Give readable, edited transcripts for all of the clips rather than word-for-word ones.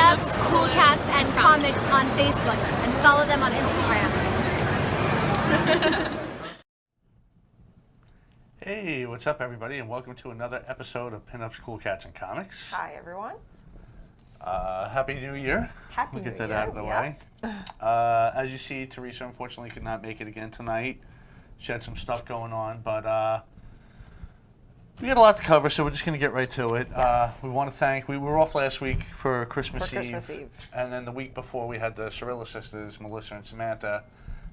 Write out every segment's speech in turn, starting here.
Pinups, Cool Cats, and Comics on Facebook, and follow them on Instagram. Hey, what's up, everybody, and welcome to another episode of Pinups, Cool Cats, and Comics. Hi, everyone. Happy New Year. Happy We'll New get that Year. out of the way. As you see, Teresa unfortunately could not make it again tonight. She had some stuff going on, but we got a lot to cover, so we're just going to get right to it. Yes. We want to thank, we were off last week for Christmas Eve. Christmas Eve. And then the week before, we had the Cirilla sisters, Melissa and Samantha,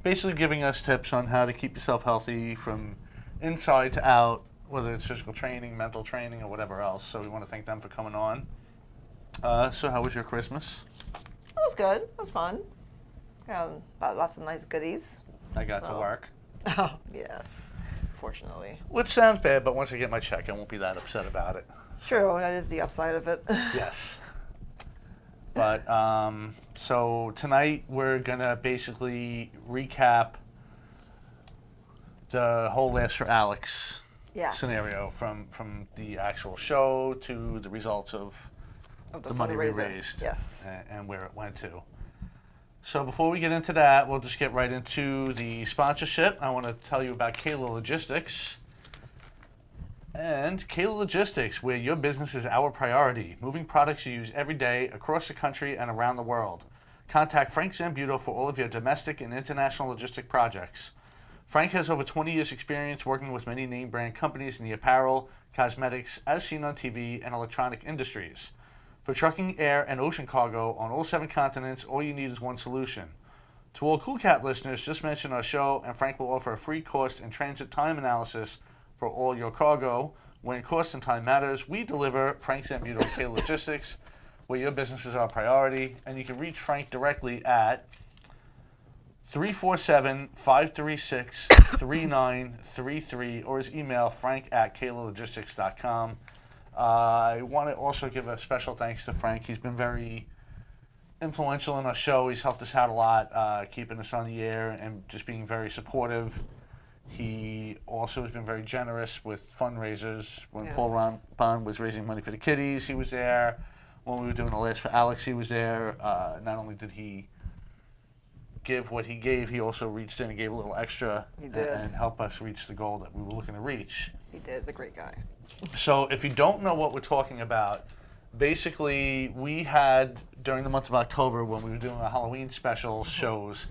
basically giving us tips on how to keep yourself healthy from inside to out, whether it's physical training, mental training, or whatever else. So we want to thank them for coming on. So how was your Christmas? It was good. It was fun. Lots of nice goodies. I got to work. Oh, yes. Fortunately. Which sounds bad, but once I get my check, I won't be that upset about it. True. That is the upside of it. Yes. But, so tonight we're going to basically recap the whole Last for Alex Yes. scenario from the actual show to the results of the money we fundraiser. raised. Yes. And where it went to. So before we get into that, we'll just get right into the sponsorship. I want to tell you about Kayla Logistics. And Kayla Logistics, where your business is our priority. Moving products you use every day across the country and around the world. Contact Frank Zambuto for all of your domestic and international logistic projects. Frank has over 20 years experience working with many name brand companies in the apparel, cosmetics, as seen on TV, and electronic industries. For trucking, air, and ocean cargo on all 7 continents, all you need is one solution. To all Cool Cat listeners, just mention our show, and Frank will offer a free cost and transit time analysis for all your cargo. When cost and time matters, we deliver. Frank Zambuto and K Logistics, where your business is our priority. And you can reach Frank directly at 347-536-3933 or his email, frank@kaylalogistics.com. I want to also give a special thanks to Frank. He's been very influential in our show. He's helped us out a lot, keeping us on the air and just being very supportive. He also has been very generous with fundraisers. When Yes. Paul Bond was raising money for the kiddies, he was there. When we were doing the Last for Alex, he was there. Not only did he give what he gave, he also reached in and gave a little extra He did. and helped us reach the goal that we were looking to reach. He did. He's a great guy. So if you don't know what we're talking about, basically we had, during the month of October when we were doing our Halloween special shows,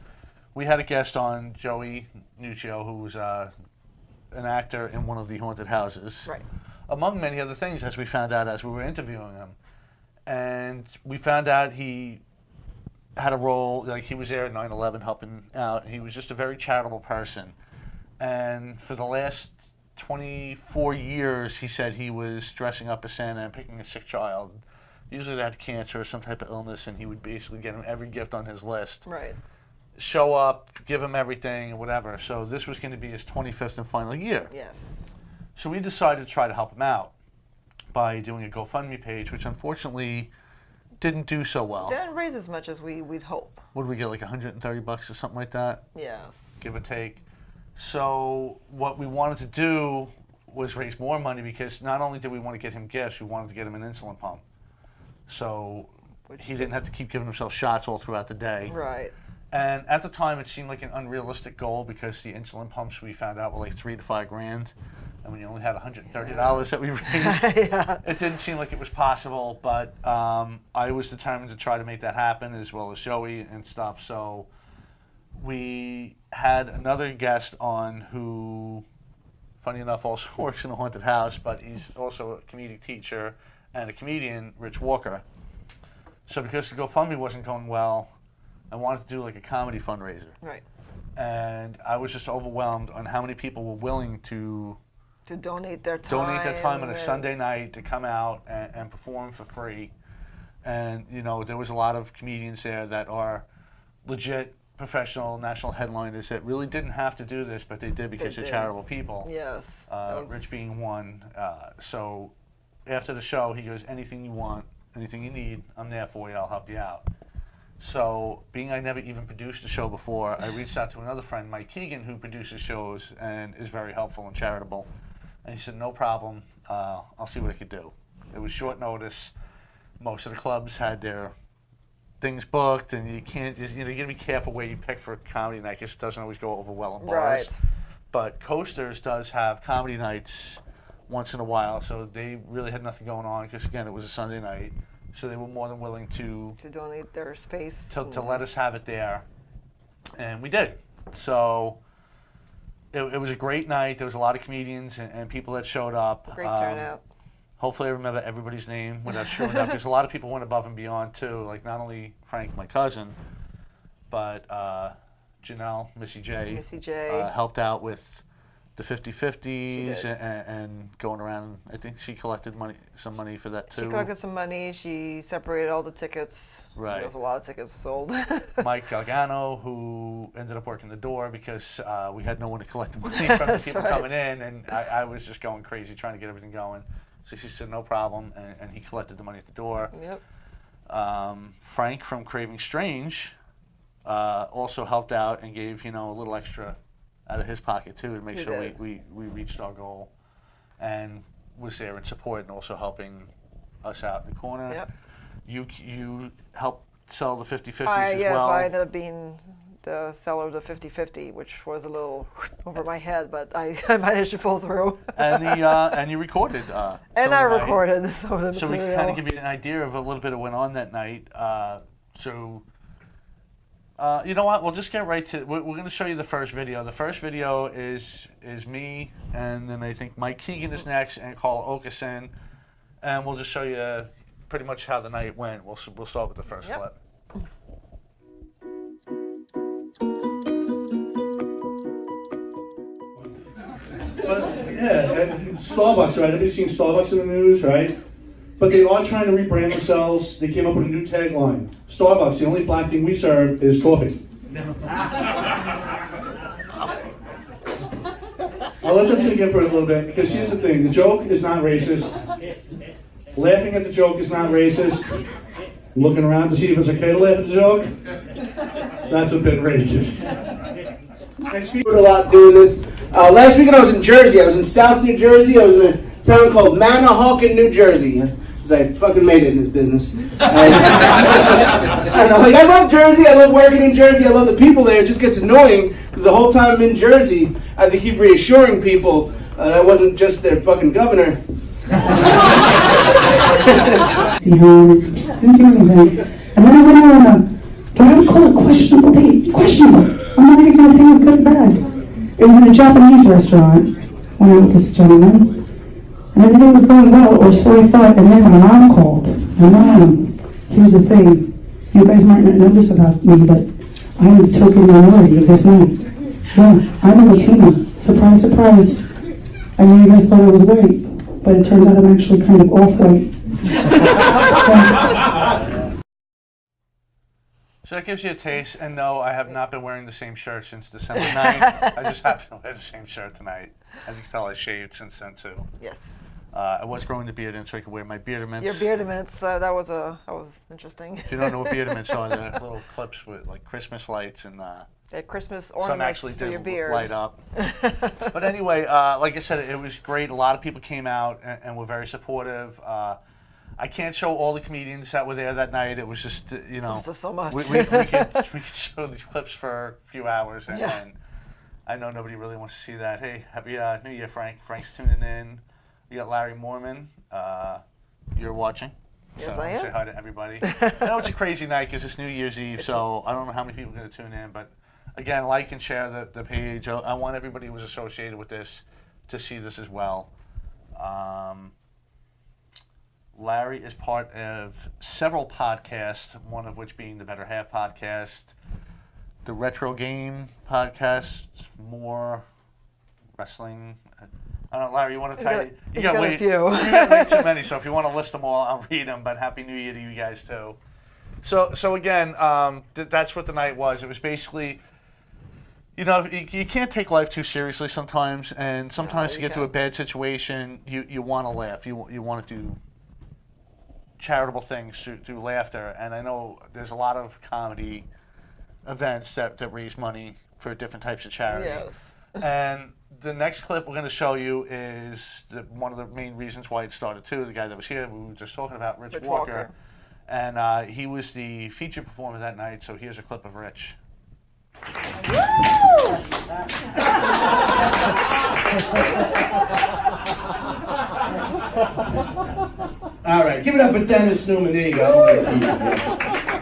we had a guest on, Joey Nuccio, who was an actor in one of the haunted houses. Right. Among many other things, as we found out as we were interviewing him. And we found out he had a role, like he was there at 9/11 helping out. He was just a very charitable person. And for the last 24 years, he said he was dressing up as Santa and picking a sick child. Usually they had cancer or some type of illness, and he would basically get him every gift on his list. Right. Show up, give him everything, and whatever. So this was going to be his 25th and final year. Yes. So we decided to try to help him out by doing a GoFundMe page, which unfortunately didn't do so well. Didn't raise as much as we'd hope. What did we get, like $130 or something like that? Yes. Give or take. So what we wanted to do was raise more money because not only did we want to get him gifts, we wanted to get him an insulin pump. So he didn't have to keep giving himself shots all throughout the day. Right. And at the time, it seemed like an unrealistic goal because the insulin pumps we found out were like $3,000 to $5,000. And when you only had $130 that we raised, Yeah. it didn't seem like it was possible. But I was determined to try to make that happen, as well as Joey and stuff. So we had another guest on who, funny enough, also works in a haunted house, but he's also a comedic teacher and a comedian, Rich Walker. So because the GoFundMe wasn't going well, I wanted to do like a comedy fundraiser. Right. And I was just overwhelmed on how many people were willing to To donate their time. on a Sunday night to come out and perform for free. And, you know, there was a lot of comedians there that are legit professional national headliners that really didn't have to do this, but they did because they're did. charitable people. Yes. Rich being one. So after the show, he goes, anything you want, anything you need, I'm there for you, I'll help you out. So being I never even produced a show before, I reached out to another friend, Mike Keegan, who produces shows and is very helpful and charitable. And he said, no problem, I'll see what I could do. It was short notice. Most of the clubs had their things booked, and you can't. You got to be careful where you pick for a comedy night because it doesn't always go over well in bars. Right. But Coasters does have comedy nights once in a while, so they really had nothing going on because again it was a Sunday night, so they were more than willing to donate their space to let us have it there, and we did. So it was a great night. There was a lot of comedians and people that showed up. Great turnout. Hopefully I remember everybody's name without showing up because a lot of people went above and beyond too. Like not only Frank, my cousin, but Janelle, Missy J, helped out with the 50/50s and going around. I think she collected some money for that too. She collected some money. She separated all the tickets. Right. There was a lot of tickets sold. Mike Galgano, who ended up working the door because we had no one to collect the money from the people coming in, and I was just going crazy trying to get everything going. So she said no problem, and he collected the money at the door. Yep. Frank from Craving Strange also helped out and gave a little extra out of his pocket too to make sure we reached our goal, and was there in support and also helping us out in the corner. Yep. You helped sell the 50/50s as yes, well. I ended up being the seller of the 50/50, which was a little over my head, but I managed to pull through. And you recorded. And I recorded some of the so material. we can kind of give you an idea of a little bit of what went on that night. You know what? We'll just get right to. We're going to show you the first video. The first video is me, and then I think Mike Keegan is next, and Carl Okeson, and we'll just show you pretty much how the night went. We'll start with the first clip. But yeah, Starbucks, right? Everybody's seen Starbucks in the news, right? But they are trying to rebrand themselves. They came up with a new tagline. Starbucks, the only black thing we serve is coffee. I'll let that sink in for a little bit, because here's the thing. The joke is not racist. Laughing at the joke is not racist. Looking around to see if it's okay to laugh at the joke, that's a bit racist. Next week, a lot doing this. Last weekend I was in Jersey. I was in South New Jersey. I was in a town called Manahawkin, New Jersey. Because I fucking made it in this business. And I love Jersey. I love working in Jersey. I love the people there. It just gets annoying because the whole time I'm in Jersey, I have to keep reassuring people that I wasn't just their fucking governor. And then I went on what I would call a questionable date. Questionable. I'm not even going to say it was good or bad. It was in a Japanese restaurant when I went with this gentleman. And everything was going well, or so I thought, and then my mom called. My mom, here's the thing. You guys might not know this about me, but I'm the token minority of this night. Yeah, I'm a Latina. Surprise, surprise. I know you guys thought I was white, but it turns out I'm actually kind of off-white. So that gives you a taste, and no, I have not been wearing the same shirt since December 9th. I just happen to wear the same shirt tonight. As you can tell, I shaved since then too. Yes. I was growing the beard in so I could wear my beardaments. Your beardaments, that was interesting. If you don't know what beardaments are, they're little clips with like Christmas lights and Christmas some ornaments actually for did your beard. light up. But anyway, like I said, it was great. A lot of people came out and were very supportive. I can't show all the comedians that were there that night. It was just, It was just so much. we could show these clips for a few hours, and I know nobody really wants to see that. Hey, happy New Year, Frank. Frank's tuning in. We got Larry Mormon. You're watching. Yes, so I am. Say hi to everybody. I know it's a crazy night because it's New Year's Eve, so I don't know how many people are going to tune in. But again, like and share the page. I want everybody who was associated with this to see this as well. Larry is part of several podcasts, one of which being the Better Half podcast, the Retro Game podcast, more wrestling. I don't know, Larry, you want to tell you got way, a few. You got way too many, so if you want to list them all, I'll read them, but Happy New Year to you guys too. So again, that's what the night was. It was basically, you can't take life too seriously sometimes, and sometimes you get to a bad situation, you want to laugh, you want to do charitable things through laughter, and I know there's a lot of comedy events that raise money for different types of charity. Yes. And the next clip we're going to show you is one of the main reasons why it started too. The guy that was here, we were just talking about, Rich Walker. And he was the featured performer that night, so here's a clip of Rich. All right, give it up for Dennis Newman. There you go.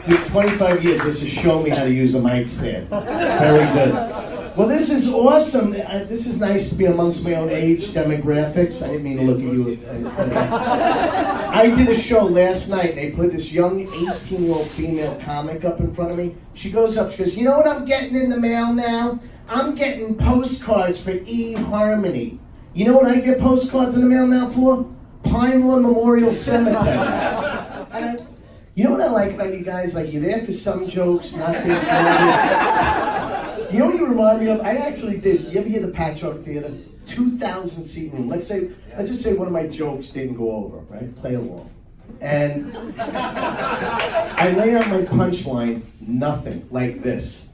Dude, 25 years, this has shown me how to use a mic stand. Very good. Well, this is awesome. This is nice to be amongst my own age demographics. I didn't mean to look at you. I did a show last night. They put this young 18-year-old female comic up in front of me. She goes up, she goes, you know what I'm getting in the mail now? I'm getting postcards for eHarmony. You know what I get postcards in the mail now for? Pinelawn Memorial Cemetery. You know what I like about you guys? Like, you're there for some jokes, not there for others. You know what you remind me of? I actually did. You ever hear the Patchwork Theater? 2,000 seat room. Let's just say one of my jokes didn't go over, right? Play along. And I lay out my punchline, nothing, like this.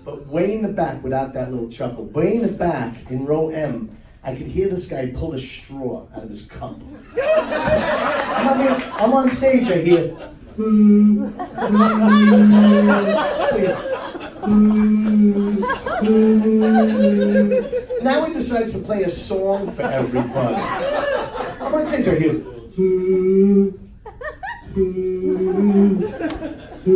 But way in the back, without that little chuckle, way in the back, in row M, I could hear this guy pull a straw out of his cup. I'm on stage, I hear, Now he decides to play a song for everybody. I'm on stage, I hear, I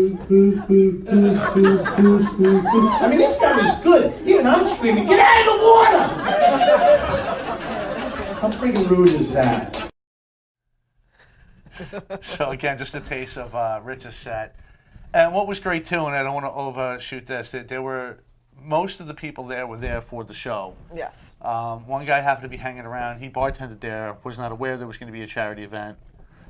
mean, this guy is good. Even I'm screaming, get out of the water! How freaking rude is that? So again, just a taste of Rich's set. And what was great too, and I don't want to overshoot this, there were, most of the people there were there for the show. Yes. One guy happened to be hanging around. He bartended there, was not aware there was going to be a charity event.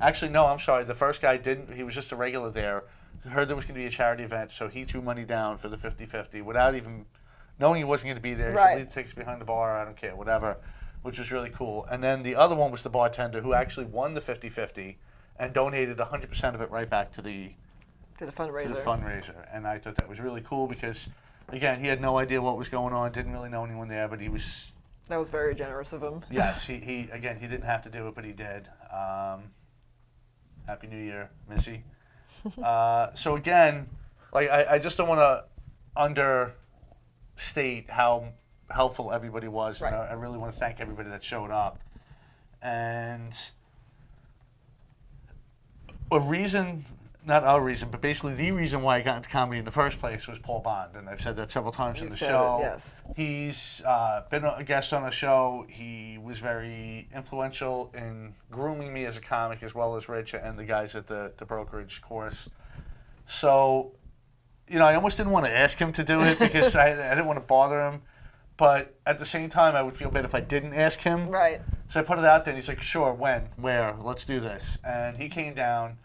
Actually, no, I'm sorry. The first guy didn't. He was just a regular there. Heard there was going to be a charity event, so he threw money down for the 50-50 without even knowing he wasn't going to be there. He said, leave the tickets behind the bar, I don't care, whatever, which was really cool. And then the other one was the bartender who actually won the 50-50 and donated 100% of it right back to the fundraiser. And I thought that was really cool because, again, he had no idea what was going on, didn't really know anyone there, but he was... That was very generous of him. Yes, he again, he didn't have to do it, but he did. Happy New Year, Missy. So again, like I just don't want to understate how helpful everybody was. Right. And I really want to thank everybody that showed up. And a reason, not a reason, but basically the reason why I got into comedy in the first place was Paul Bond, and I've said that several times in the show. Yes. He's been a guest on the show. He was very influential in grooming me as a comic, as well as Rich and the guys at the brokerage course. So, you know, I almost didn't want to ask him to do it because I didn't want to bother him. But at the same time, I would feel bad if I didn't ask him. Right. So I put it out there, and he's like, sure, when, where, let's do this. And he came down,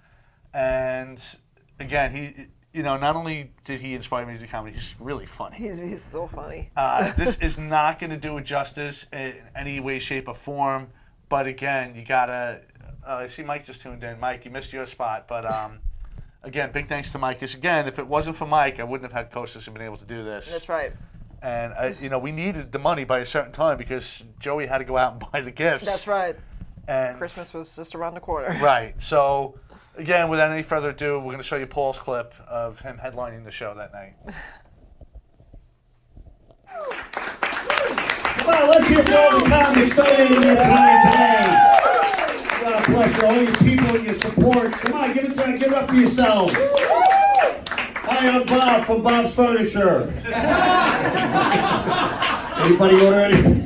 and again, he, you know, not only did he inspire me to do comedy, he's really funny. He's so funny. This is not going to do it justice in any way, shape, or form. But again, you gotta. I see Mike just tuned in. Mike, you missed your spot, but again, big thanks to Mike. Because again, if it wasn't for Mike, I wouldn't have had Costas and been able to do this. That's right. And you know, we needed the money by a certain time because Joey had to go out and buy the gifts. That's right. And Christmas was just around the corner. right. So again, without any further ado, we're going to show you Paul's clip of him headlining the show that night. Come on, let's hear for all the comics donating their time today. What a pleasure. All you people and your support. Come on, give it up for yourselves. Hi, I'm Bob from Bob's Furniture. Anybody order anything?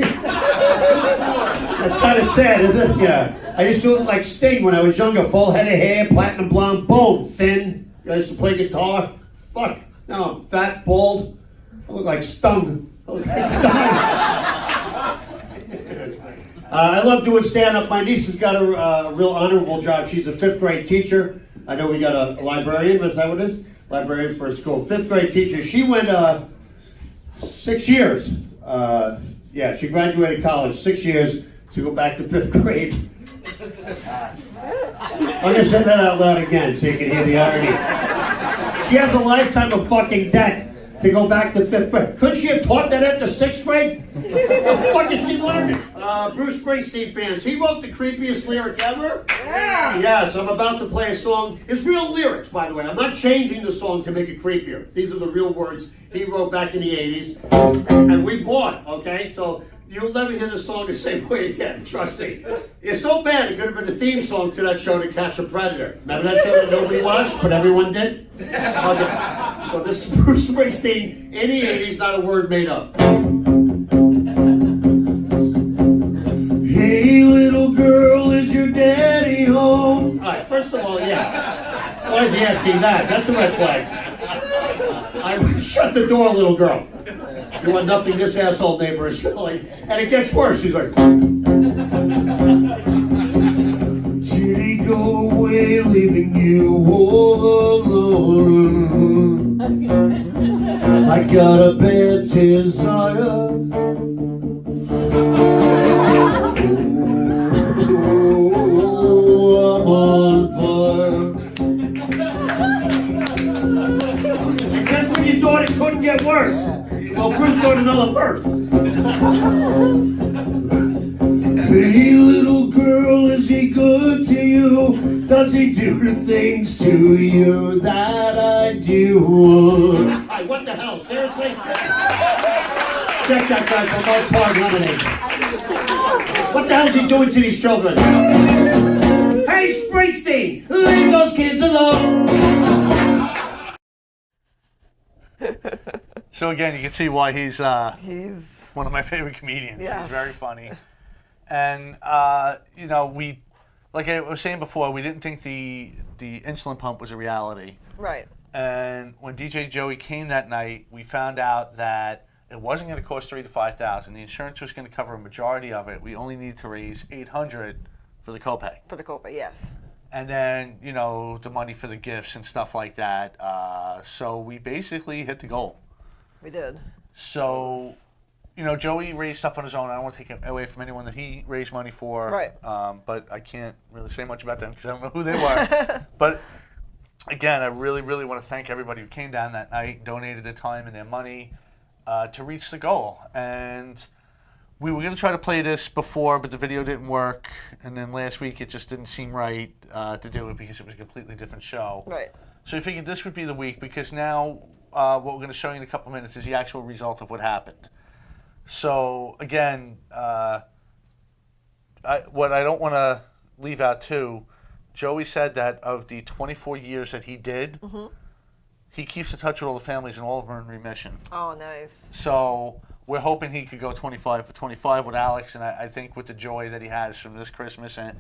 That's kind of sad, isn't it? Yeah. I used to look like Sting when I was younger. Full head of hair, platinum blonde, boom, thin. I used to play guitar. Fuck. Now I'm fat, bald. I look like Stung. I love doing stand-up. My niece has got a real honorable job. She's a 5th grade teacher. I know we got a librarian, is that what it is? Librarian for a school. 5th grade teacher. She went 6 years. Yeah, she graduated college 6 years to go back to 5th grade. I'm going to say that out loud again so you can hear the irony. She has a lifetime of fucking debt. to go back to 5th grade. Couldn't she have taught that at the 6th grade? The fuck is she learning? Bruce Springsteen fans, he wrote the creepiest lyric ever. Yeah. Yes, I'm about to play a song. It's real lyrics, by the way. I'm not changing the song to make it creepier. These are the real words he wrote back in the 80s. And we bought, okay? So you'll never hear the song the same way again, trust me. It's so bad, it could have been the theme song to that show, To Catch a Predator. Remember that show that nobody watched, but everyone did? Okay. So this is Bruce Springsteen in the 80s, not a word made up. Hey, little girl, is your daddy home? All right, first of all, yeah. Why is he asking that? That's a red flag. I would shut the door, little girl. You want nothing this asshole neighbor is silly. And it gets worse. She's like, did he go away leaving you all alone? I got a bad desire. Oh, I'm on fire. And that's when you thought it couldn't get worse. Well, Bruce wrote another verse. Hey, little girl, is he good to you? Does he do the things to you that I do? Hey, what the hell, seriously? Check that guy for Mark's Hard Lemonade. What the hell is he doing to these children? Hey, Springsteen, leave those kids alone. So again, you can see why he's He's one of my favorite comedians. Yes. He's very funny. And, you know, we, like I was saying before, we didn't think the insulin pump was a reality. right. And when DJ Joey came that night, we found out that it wasn't going to cost $3,000 to $5,000. The insurance was going to cover a majority of it. We only need to raise $800 for the copay. For the copay, yes. And then, you know, the money for the gifts and stuff like that. So we basically hit the goal. We did. So, you know, Joey raised stuff on his own. I don't want to take it away from anyone that he raised money for. Right. But I can't really say much about them because I don't know who they were. But again, I really, really want to thank everybody who came down that night, donated their time and their money to reach the goal. And we were going to try to play this before, but the video didn't work. And then last week, it just didn't seem right to do it because it was a completely different show. Right. So I figured this would be the week because now what we're going to show you in a couple minutes is the actual result of what happened. So again, what I don't want to leave out too, Joey said that of the 24 years that he did, he keeps in touch with all the families and all of them are in remission. Oh, nice. So we're hoping he could go 25 for 25 with Alex, and I think with the joy that he has from this Christmas and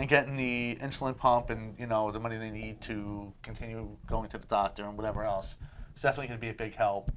getting the insulin pump and, you know, the money they need to continue going to the doctor and whatever else, it's definitely going to be a big help.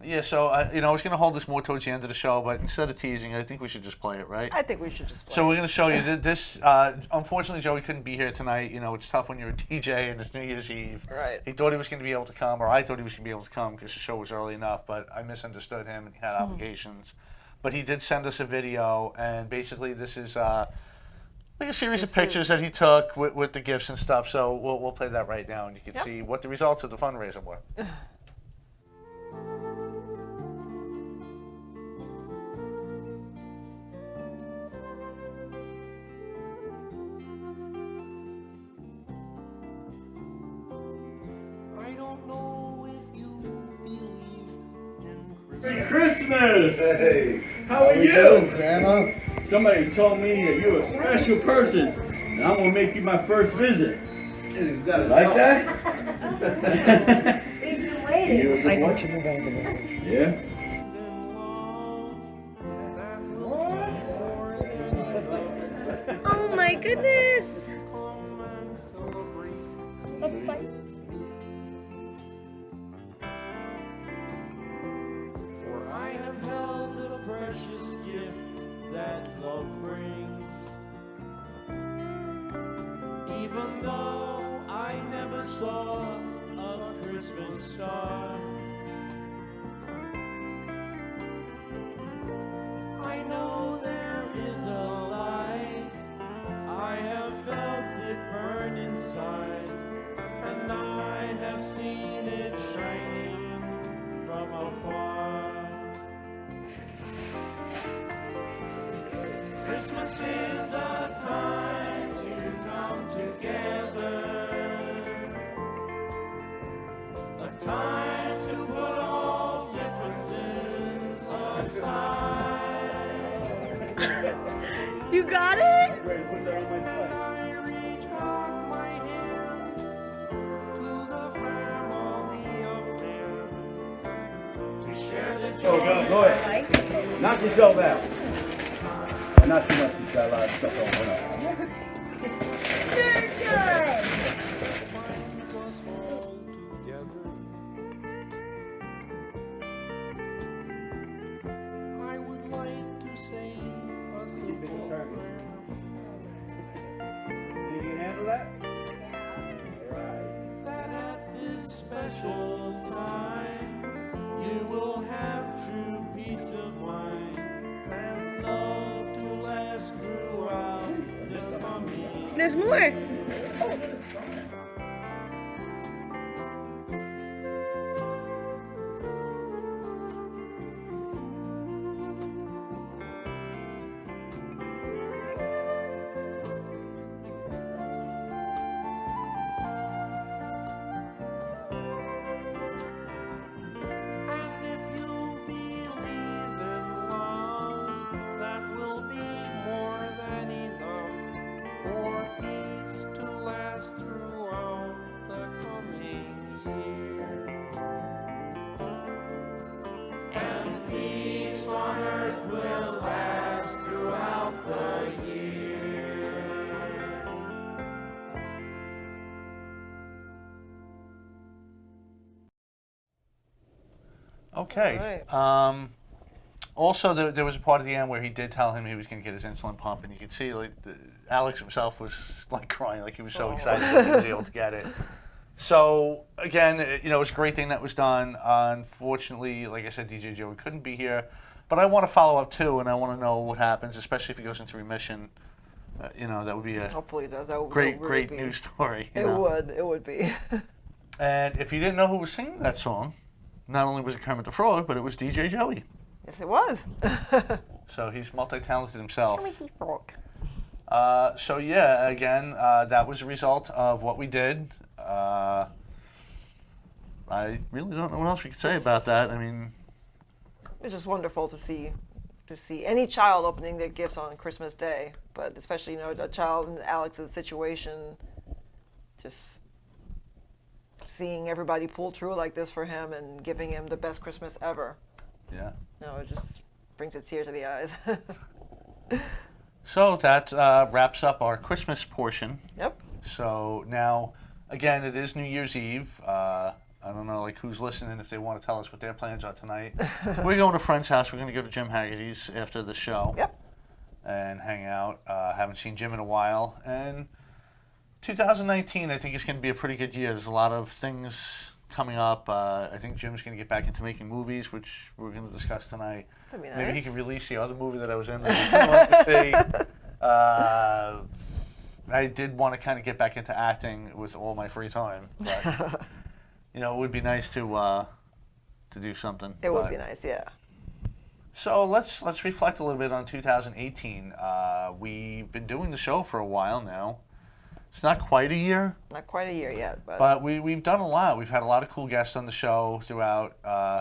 Yeah, so you know, I was going to hold this more towards the end of the show, but instead of teasing, I think we should just play it, right? I think we should just play. So we're going to show you this. Unfortunately, Joey couldn't be here tonight. You know, it's tough when you're a DJ and it's New Year's Eve. Right. He thought he was going to be able to come, or I thought he was going to be able to come because the show was early enough, but I misunderstood him and he had obligations. But he did send us a video, and basically this is like a series of pictures that he took with the gifts and stuff. So we'll play that right now, and you can see what the results of the fundraiser were. Merry Christmas! Hey, How are you? doing, Santa? Somebody told me that you're a special person, and I'm gonna make you my first visit. He's got a Like that? We've been waiting. I want to move out of the Yeah. Oh my goodness. For I have held the precious gift that love brings. Even though I never saw a Christmas star, I know there is a light. I have felt it burn inside, and I Christmas is the time to come together. A time to put all differences aside. You got it? Ready to put that on my sleigh. I reach out my hand to the family of 10 to share the joy. Go ahead. Knock yourself out. Not too much, you've got a lot of stuff going on. Binds us all together. I would like to say a simple prayer. Can you handle that? That at this special time you will have true peace of mind and love to last throughout the coming. There's more. And if you believe in love, that will be more than enough for peace to last throughout the coming year. And peace on earth will last throughout the year. Okay. Also, there was a part at the end where he did tell him he was going to get his insulin pump, and you could see like Alex himself was like crying, like he was so excited that he was able to get it. So again, it was a great thing that was done. Unfortunately, like I said, DJ Joey couldn't be here, but I want to follow up too, and I want to know what happens, especially if he goes into remission. That would be a Hopefully it does. That would great really be. news story. It would be. And if you didn't know who was singing that song, not only was it Kermit the Frog, but it was DJ Joey. Yes, it was. So he's multi-talented himself. Kermit Frog. So yeah, again, that was a result of what we did. I really don't know what else we could say about that. I mean, It's just wonderful to see any child opening their gifts on Christmas Day, but especially a child in Alex's situation, just seeing everybody pull through like this for him and giving him the best Christmas ever. yeah. It just brings a tear to the eyes. So that wraps up our Christmas portion. Yep. So now, again, it is New Year's Eve. I don't know, like, who's listening if they want to tell us what their plans are tonight. We're going to a friend's house. We're going to go to Jim Haggerty's after the show. Yep. And hang out. Haven't seen Jim in a while. And 2019, I think, is going to be a pretty good year. There's a lot of things coming up. I think Jim's going to get back into making movies, which we're going to discuss tonight. That'd be nice. Maybe he can release the other movie that I was in that I want to see. I did want to kind of get back into acting with all my free time, but it would be nice to do something. It would be nice, yeah. So let's reflect a little bit on 2018. We've been doing the show for a while now. It's not quite a year. Not quite a year yet, But we've done a lot. We've had a lot of cool guests on the show throughout.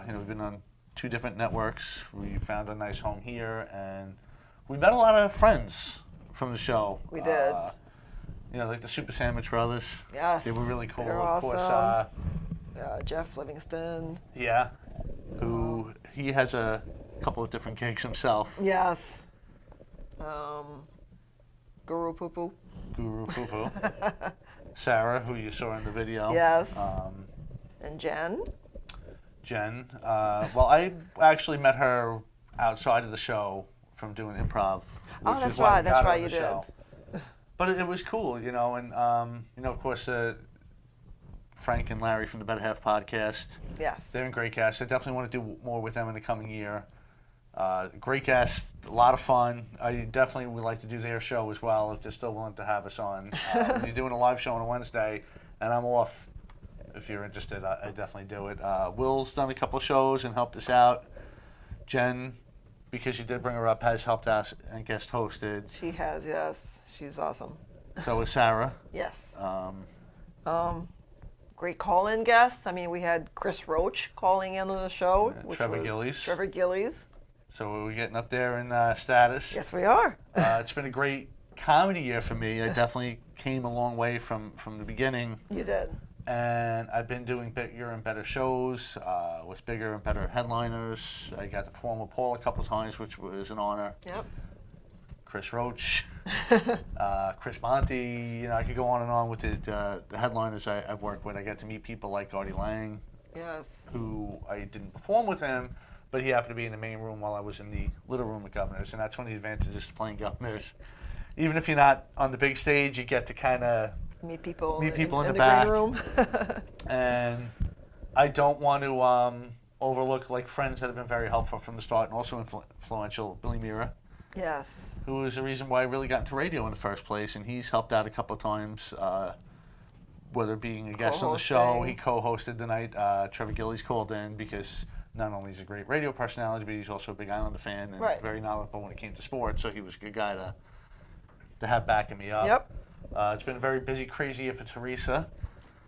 We've been on 2 different networks. We found a nice home here, and we met a lot of friends from the show. We did. Like the Super Sandwich Brothers. Yes. They were really cool. They're Of course, awesome. Jeff Livingston. yeah, he has a couple of different gigs himself. Yes. Guru Poo Poo. Guru Poo Poo. Sarah, who you saw in the video. Yes. And Jen. Jen. Well, I actually met her outside of the show from doing improv. Oh, which that's is why we right. That's got her right. on You the did. show. But it was cool, and of course, Frank and Larry from the Better Half podcast. Yes. They're in great guests. I definitely want to do more with them in the coming year. Great guests, a lot of fun. I definitely would like to do their show as well if they're still willing to have us on. When you're doing a live show on a Wednesday, and I'm off, if you're interested, I definitely do it. Will's done a couple of shows and helped us out. Jen because you did bring her up, has helped us and guest hosted. She has, yes. She's awesome. So is Sarah. Yes. Um, Great call-in guests. I mean, we had Chris Roach calling in on the show. Yeah, which Trevor was Gillies. Trevor Gillies. so we're getting up there in status. Yes, we are. It's been a great comedy year for me. I definitely came a long way from the beginning. You did. And I've been doing bigger and better shows with bigger and better headliners. I got to perform with Paul a couple times, which was an honor. Yep. Chris Roach, Chris Monty. You know, I could go on and on with the headliners I've worked with. I got to meet people like Artie Lang, Yes. who I didn't perform with him, but he happened to be in the main room while I was in the little room with Governors, and that's one of the advantages to playing Governors. Even if you're not on the big stage, you get to kind of Meet people in in the the back. green room. And I don't want to overlook like friends that have been very helpful from the start and also influential. Billy Mira, Yes. who was the reason why I really got into radio in the first place, and he's helped out a couple of times, whether being a guest on the show. Co-hosting. He co-hosted the night. Trevor Gillies called in because not only is he a great radio personality, but he's also a big Islander fan and Right. very knowledgeable when it came to sports. So he was a good guy to have backing me up. Yep. It's been a very busy, crazy year for Teresa.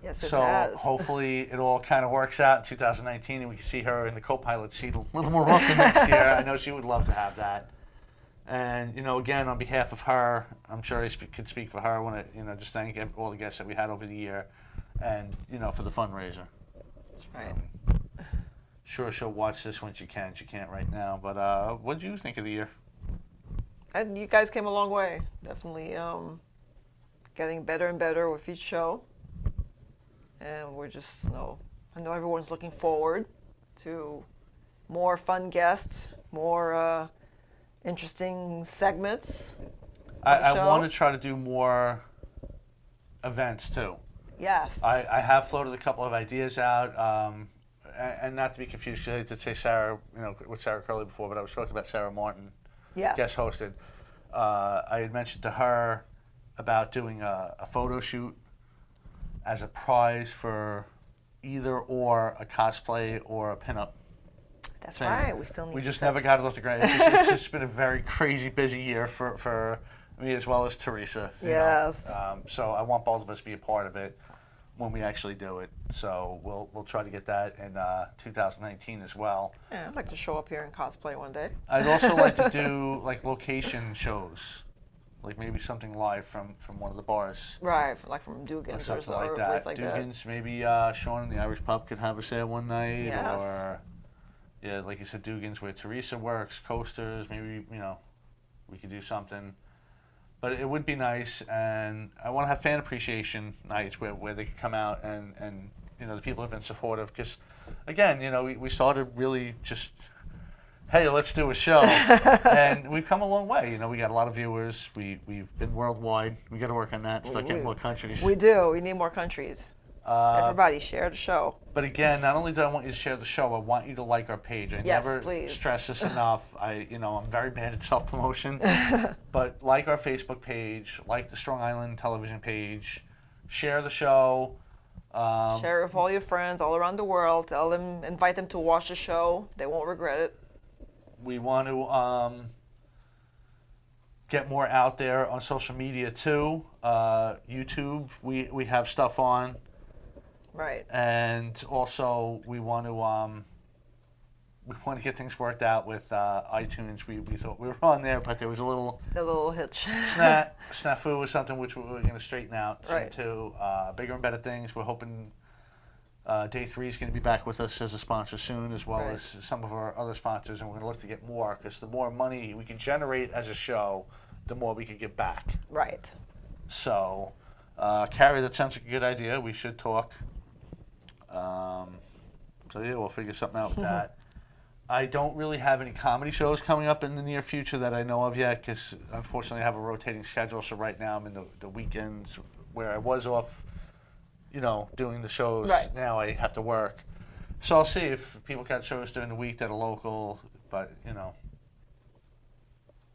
Yes, it So has. hopefully it all kind of works out in 2019 and we can see her in the co-pilot seat a little more often next year. I know she would love to have that. And, you know, again, on behalf of her, I'm sure I could speak for her. I want to, you know, just thank all the guests that we had over the year and, you know, for the fundraiser. That's right. Sure, she'll watch this when she can. She can't right now. But what did you think of the year? And you guys came a long way. Definitely getting better and better with each show. And we're just, I know everyone's looking forward to more fun guests, more interesting segments. I show. want to try to do more events too. Yes. I have floated a couple of ideas out, and not to be confused, 'cause I did say Sarah, you know, with Sarah Curley before, but I was talking about Sarah Martin, Yes. guest hosted. I had mentioned to her about doing a photo shoot as a prize for either or a cosplay or a pinup. That's thing. right. We still need We to just set- never got it off the ground. It's just been a very crazy, busy year for me as well as Teresa. you know. Yes. So I want both of us to be a part of it when we actually do it. So we'll try to get that in 2019 as well. Yeah, I'd like to show up here and cosplay one day. I'd also like to do like location shows, like maybe something live from one of the bars. Right, like from Or Dugan's or, something or like a that. place like Dugan's, maybe Sean and the Irish Pub could have us there one night, Yes. or yeah, like you said, Dugan's where Teresa works, Coasters. Maybe we could do something. But it would be nice, and I want to have fan appreciation nights where they could come out and you know the people have been supportive because again we started really just hey, let's do a show. And we've come a long way. You know, we got a lot of viewers. We've been worldwide. We got to work on that. Start getting more countries. We do. We need more countries. Everybody, share the show. But again, not only do I want you to share the show, I want you to like our page. I Yes, never please. stress this enough. I'm very bad at self-promotion. But like our Facebook page, like the Strong Island television page, share the show. Share it with all your friends all around the world. Tell them, invite them to watch the show. They won't regret it. We want to get more out there on social media too. YouTube, we have stuff on. Right. And also, we want to get things worked out with iTunes. We thought we were on there, but there was a little A little hitch. snafu was something which we were going to straighten out soon Right. too. Bigger and better things. We're hoping Day 3 is going to be back with us as a sponsor soon, as well Right. as some of our other sponsors, and we're going to look to get more because the more money we can generate as a show, the more we can give back. Right. So, Carrie, that sounds like a good idea. We should talk. So yeah, we'll figure something out with that. I don't really have any comedy shows coming up in the near future that I know of yet because unfortunately I have a rotating schedule. So right now I'm in the weekends where I was off, doing the shows. Right. Now I have to work. So I'll see if people got shows during the week that are local, but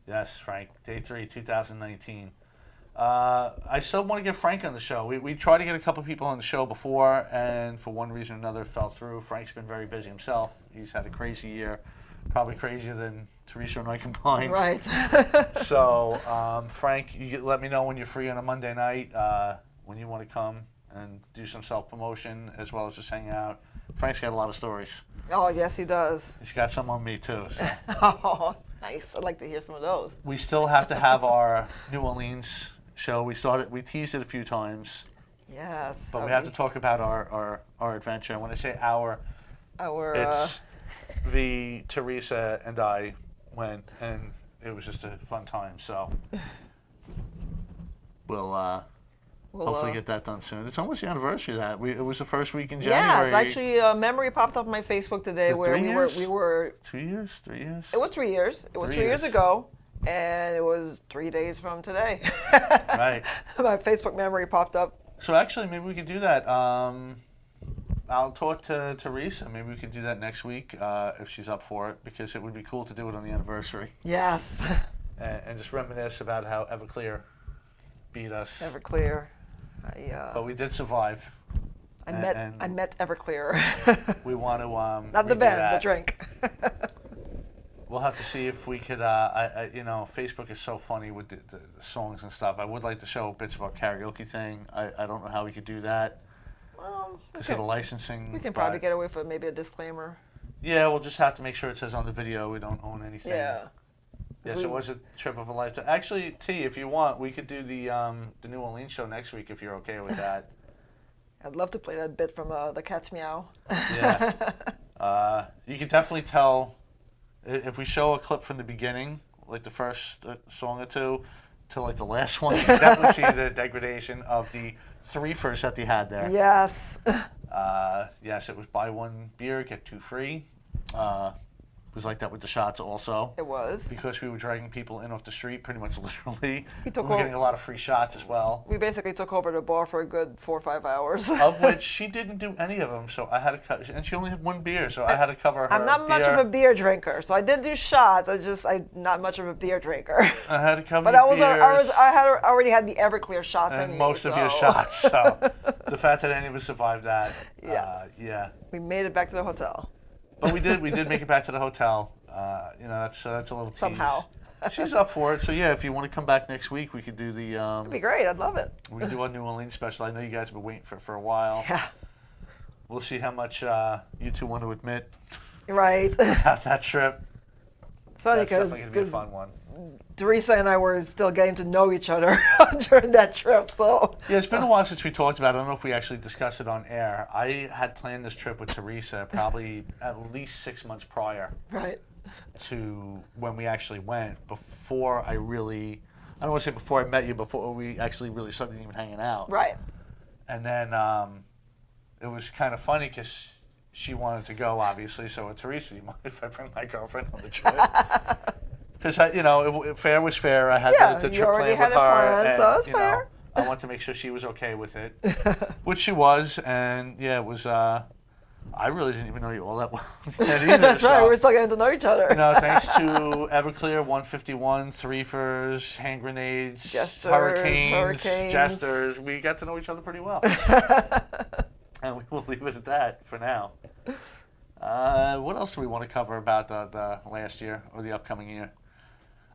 Yes, Frank, Day 3, 2019. I still want to get Frank on the show. We tried to get a couple people on the show before, and for one reason or another, it fell through. Frank's been very busy himself. He's had a crazy year probably crazier than Teresa and I combined. Right. So, Frank, let me know when you're free on a Monday night, when you want to come and do some self-promotion as well as just hang out. Frank's got a lot of stories. Oh, yes, he does. He's got some on me too. So. Oh, nice. I'd like to hear some of those. We still have to have our New Orleans show. We teased it a few times, Yes. but we have to talk about our adventure. And when I say our, it's V, Teresa, and I went, and it was just a fun time. So we'll hopefully get that done soon. It's almost the anniversary of that. It was the first week in January. Yes, actually, a memory popped up on my Facebook today For where 3 years? we were. 2 years, 3 years. It was 3 years. It was 3 3 years years. ago, and it was 3 days from today. Right. My Facebook memory popped up. So actually, maybe we could do that. I'll talk to Teresa. Maybe we could do that next week if she's up for it, because it would be cool to do it on the anniversary Yes. and just reminisce about how Everclear beat us. Everclear. But we did survive. I and met Everclear. We want to Not the redo band, that. the drink. We'll have to see if we could. Facebook is so funny with the songs and stuff. I would like to show bits of our karaoke thing. I don't know how we could do that because of the licensing. We can probably but- get away with maybe a disclaimer. Yeah, we'll just have to make sure it says on the video we don't own anything. Yeah. Yes, it was a trip of a lifetime. Actually, T, if you want, we could do the New Orleans show next week if you're okay with that. I'd love to play that bit from the Cat's Meow. Yeah. You can definitely tell if we show a clip from the beginning, like the first song or two, to like the last one. You can definitely see the degradation of the threefers that they had there. Yes. Yes, it was buy one beer, get two free. It was like that with the shots also. It was. Because we were dragging people in off the street, pretty much literally. We took were getting a lot of free shots as well. We basically took over the bar for a good 4 or 5 hours. Of which she didn't do any of them, so I had to cut. And she only had one beer, so I had to cover her. I'm not much of a beer drinker, so I did do shots. I'm not much of a beer drinker. I had to cover. But your I already had the Everclear shots and in most me, of your so- shots. So the fact that any of us survived that, Yes. yeah. We made it back to the hotel. But we did make it back to the hotel. That's a little tease. Somehow. She's up for it. So yeah, if you want to come back next week, we could do the. It'd be great. I'd love it. We could do our New Orleans special. I know you guys have been waiting for a while. Yeah. We'll see how much you two want to admit Right. about that trip. It's funny That's definitely gonna be a because fun one. Teresa and I were still getting to know each other during that trip. So Yeah, it's been a while since we talked about it. I don't know if we actually discussed it on air. I had planned this trip with Teresa probably at least 6 months prior right. to when we actually went, before I don't want to say before I met you, before we actually really started even hanging out. Right. And then it was kind of funny because she wanted to go, obviously. So with Teresa, you mind if I bring my girlfriend on the trip? Because fair was fair. I had the you trip already planned had with it her, planned, and, so it's you know, fair. I wanted to make sure she was okay with it, which she was. And yeah, it was. I really didn't even know you all that well yet either. That's right. so, We're still getting to know each other. thanks to Everclear, 151, Threefers, hand grenades, Jesters, hurricanes, hurricanes. jesters, we got to know each other pretty well. And we will leave it at that for now. What else do we want to cover about the last year or the upcoming year?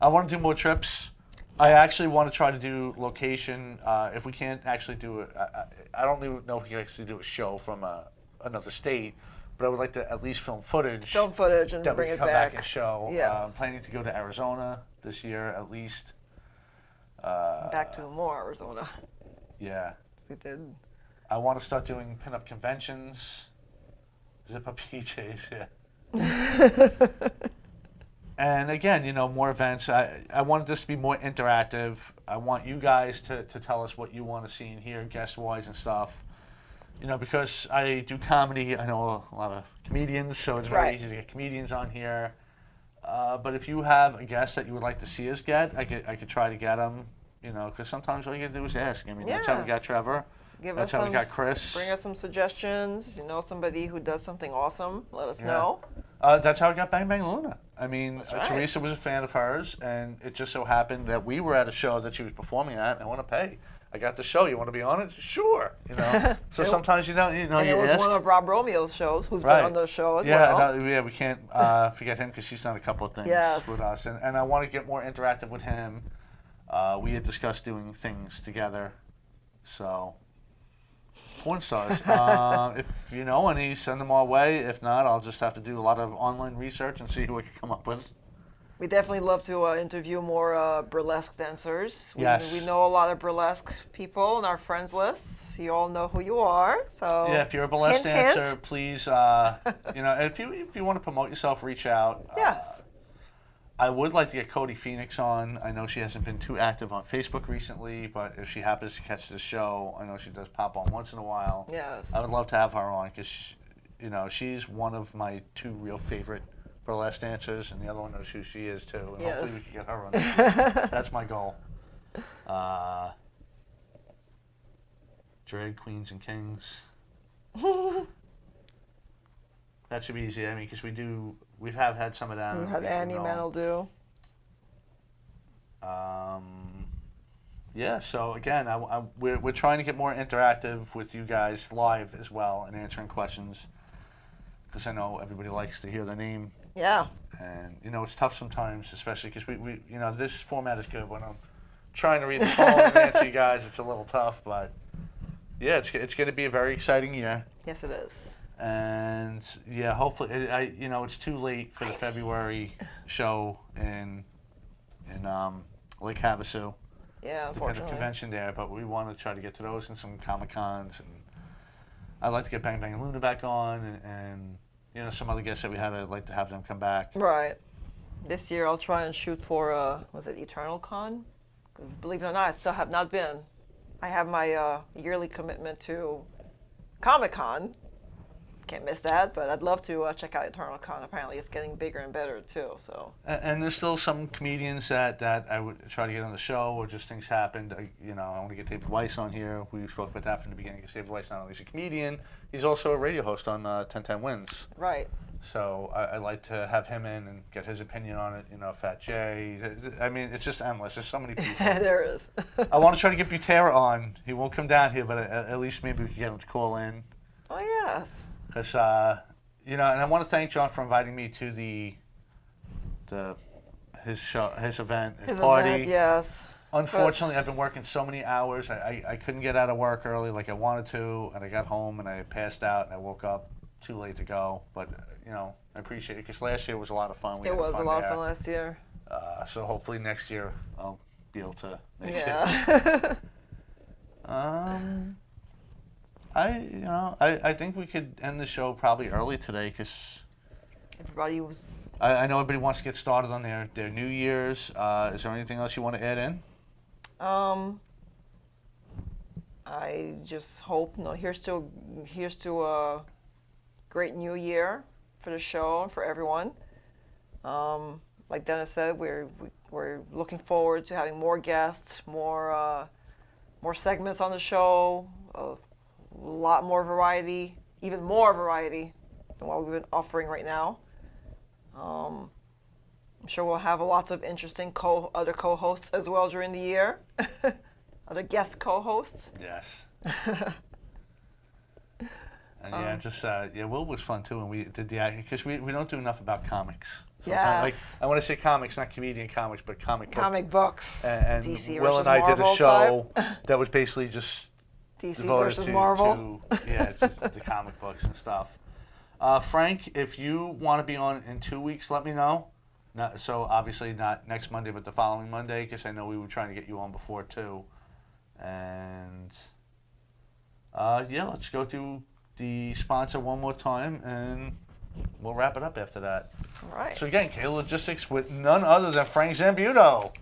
I want to do more trips. I actually want to try to do location. If we can't actually do it, I don't even know if we can actually do a show from another state, but I would like to at least film footage. Film footage and that bring we it come back. back and show. Yeah. I'm planning to go to Arizona this year at least. Back to more Arizona. Yeah. We did. I want to start doing pinup conventions. Zip up PJs, yeah. And again, more events. I wanted this to be more interactive. I want you guys to tell us what you want to see and hear guest-wise and stuff. Because I do comedy, I know a lot of comedians, so it's very Right. easy to get comedians on here. But if you have a guest that you would like to see us get, I could try to get them, because sometimes all you got to do is ask. I mean, that's how we Yeah. got Trevor. Give That's us how we some, got Chris. Bring us some suggestions. Somebody who does something awesome. Let us Yeah. know. That's how I got Bang Bang Luna. I mean, right. Teresa was a fan of hers, and it just so happened that we were at a show that she was performing at. And I want to pay. I got the show. You want to be on it? Sure. You know. So sometimes you don't. You know, And you it was ask. one of Rob Romeo's shows, who's Right. been on the show as Yeah, well. no, yeah, we can't forget him because he's done a couple of things Yes. with us, and I want to get more interactive with him. We had discussed doing things together, so porn stars. If you know any, send them our way. If not, I'll just have to do a lot of online research and see who I can come up with. We definitely love to interview more burlesque dancers. Yes. We know a lot of burlesque people in our friends lists. You all know who you are. So Yeah, if you're a burlesque hint, dancer, hint. please, you know, if you want to promote yourself, reach out. Yes. I would like to get Cody Phoenix on. I know she hasn't been too active on Facebook recently, but if she happens to catch the show, I know she does pop on once in a while. Yes. I would love to have her on because, you know, she's one of my two real favorite burlesque dancers, and the other one knows who she is too. And hopefully we Yes. can get her on. That's my goal. Drag queens and kings. That should be easy. I mean, because we've had some of them. We had you Annie know. Manaldoo. Yeah, so again, we're trying to get more interactive with you guys live as well and answering questions because I know everybody likes to hear their name. Yeah. And, you know, it's tough sometimes, especially because we you know, this format is good. When I'm trying to read the phone and answer you guys, it's a little tough. But, yeah, it's going to be a very exciting year. Yes, it is. And, yeah, hopefully, you know, it's too late for the February show in Lake Havasu. Yeah, We had a unfortunately. convention there, but we want to try to get to those and some Comic-Cons. And I'd like to get Bang Bang Luna back on and you know, some other guests that we had, I'd like to have them come back. Right. This year I'll try and shoot for, was it Eternal Con? 'Cause believe it or not, I still have not been. I have my yearly commitment to Comic-Con. Can't miss that, but I'd love to check out Eternal Con. Apparently it's getting bigger and better too, so. And there's still some comedians that I would try to get on the show, or just things happened. You know, I want to get David Weiss on here. We spoke about that from the beginning, because David Weiss not only is a comedian, he's also a radio host on 1010 Wins. Right. So I'd like to have him in and get his opinion on it. You know, Fat Jay. I mean, it's just endless. There's so many people. There is. I want to try to get Butera on. He won't come down here, but at least maybe we can get him to call in. Oh, yes. Because, you know, and I want to thank John for inviting me to his show, his event, his party. Event, yes. Unfortunately, I've been working so many hours. I couldn't get out of work early like I wanted to, and I got home and I passed out and I woke up too late to go. But, you know, I appreciate it because last year was a lot of fun. It was a lot of fun last year. So hopefully next year I'll be able to make Yeah. it. I think we could end the show probably early today because Everybody was. I know everybody wants to get started on their New Year's. Is there anything else you want to add in? I just hope, here's to a great new year for the show and for everyone. Like Dennis said, we're looking forward to having more guests, more segments on the show, a lot more variety, even more variety than what we've been offering right now. I'm sure we'll have lots of interesting other co-hosts as well during the year. Other guest co-hosts. Yes. And yeah, just Will was fun too, and we did because we don't do enough about comics. Yes. Like I want to say comics, not comedian comics, but comic books. And DC Will versus and I did a Marvel show type. that was basically just DC devoted versus to Marvel. just the comic books and stuff. Frank, if you want to be on in 2 weeks, let me know. So obviously not next Monday, but the following Monday, because I know we were trying to get you on before too. And let's go through the sponsor one more time, and we'll wrap it up after that. All right. So again, Kayla Logistics with none other than Frank Zambuto.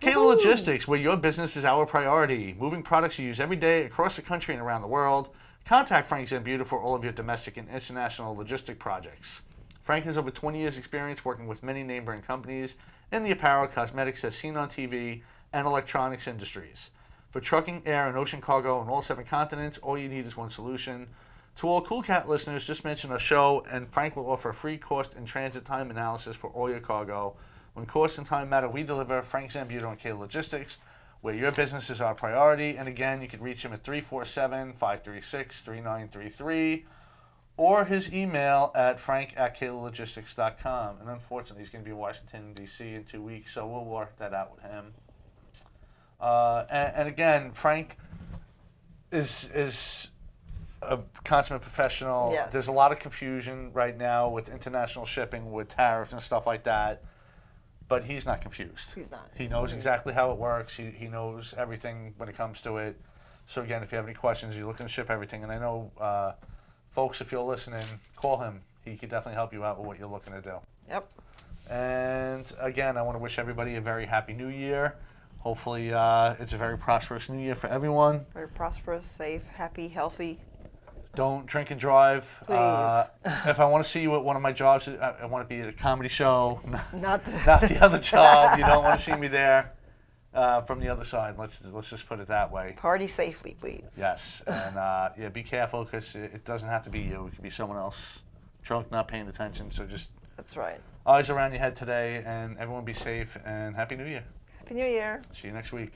Kayla Logistics, where your business is our priority. Moving products you use every day across the country and around the world. Contact Frank Zambuto for all of your domestic and international logistic projects. Frank has over 20 years experience working with many name brand companies in the apparel, cosmetics as seen on TV, and electronics industries. For trucking, air, and ocean cargo on all 7 continents, all you need is one solution. To all Cool Cat listeners, just mention a show, and Frank will offer a free cost and transit time analysis for all your cargo. When cost and time matter, we deliver. Frank Zambuto and Kayla Logistics, where your business is our priority. And again, you can reach him at 347-536-3933 or his email at frank@kaylalogistics.com. And unfortunately, he's going to be in Washington, D.C. in 2 weeks, so we'll work that out with him. And again, Frank is a consummate professional. Yes. There's a lot of confusion right now with international shipping, with tariffs and stuff like that. But he's not confused. He's not. He knows exactly how it works. He knows everything when it comes to it. So again, if you have any questions, you're looking to ship everything. And I know, folks, if you're listening, call him. He could definitely help you out with what you're looking to do. Yep. And again, I want to wish everybody a very happy new year. Hopefully, it's a very prosperous new year for everyone. Very prosperous, safe, happy, healthy. Don't drink and drive. Please. If I want to see you at one of my jobs, I want to be at a comedy show, Not not the other job. You don't want to see me there from the other side. Let's just put it that way. party safely, please. Yes, and yeah, be careful because it doesn't have to be you. It could be someone else, drunk, not paying attention. So just That's right. eyes around your head today, and everyone be safe and happy New Year. Happy New Year. See you next week.